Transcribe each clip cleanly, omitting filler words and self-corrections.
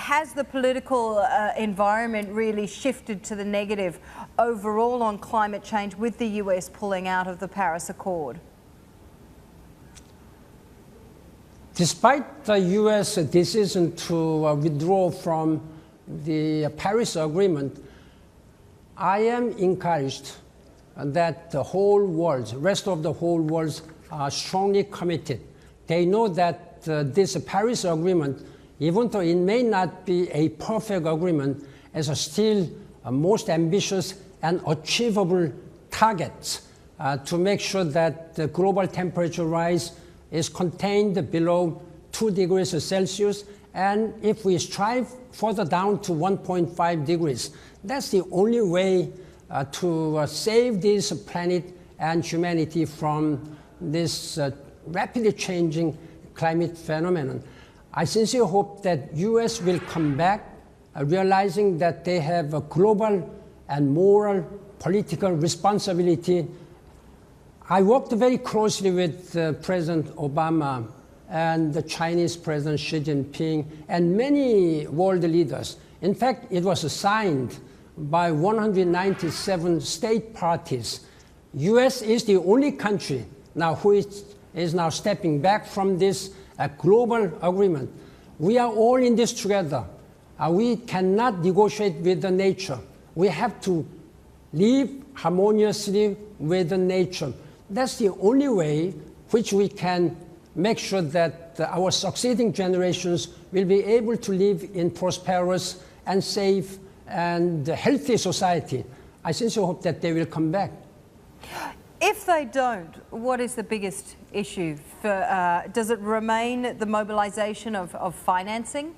has the political environment really shifted to the negative overall on climate change with the US pulling out of the Paris Accord? Despite the US decision to withdraw from the Paris Agreement, I am encouraged that the whole world, rest of the whole world, are strongly committed. They know that this Paris Agreement, even though it may not be a perfect agreement, is still a most ambitious and achievable target to make sure that the global temperature rise is contained below 2 degrees Celsius. And if we strive further down to 1.5 degrees, that's the only way to save this planet and humanity from this rapidly changing climate phenomenon. I sincerely hope that US will come back realizing that they have a global and moral political responsibility. I worked very closely with President Obama and the Chinese President Xi Jinping and many world leaders. In fact, it was signed by 197 state parties. US is the only country now who is now stepping back from this global agreement. We are all in this together. We cannot negotiate with the nature. We have to live harmoniously with the nature. That's the only way which we can make sure that our succeeding generations will be able to live in prosperous and safe and healthy society. I sincerely hope that they will come back. If they don't, what is the biggest issue? Does it remain the mobilization of financing?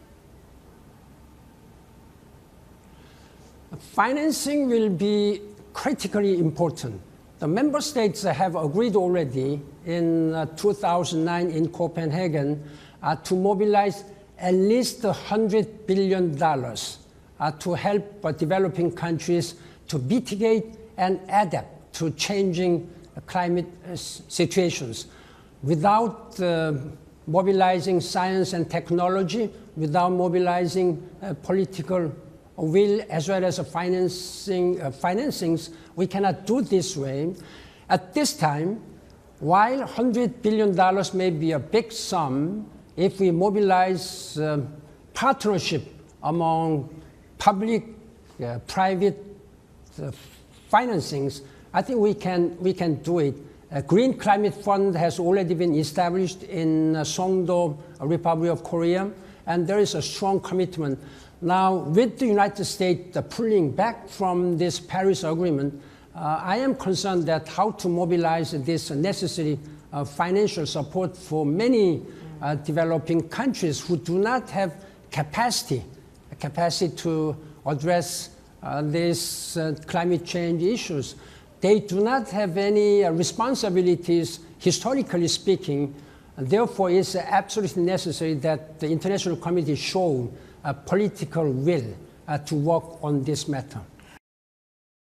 Financing will be critically important. The member states have agreed already in 2009 in Copenhagen to mobilize at least $100 billion to help developing countries to mitigate and adapt to changing climate situations. Without mobilizing science and technology, without mobilizing political will as well as financings, we cannot do this way. At this time, while $100 billion may be a big sum, if we mobilize partnership among public, private financings, I think we can do it. A Green Climate Fund has already been established in Songdo, Republic of Korea, and there is a strong commitment. Now, with the United States pulling back from this Paris Agreement, I am concerned that how to mobilize this necessary financial support for many developing countries who do not have capacity to address these climate change issues. They do not have any responsibilities, historically speaking. Therefore, it's absolutely necessary that the international community show a political will to work on this matter.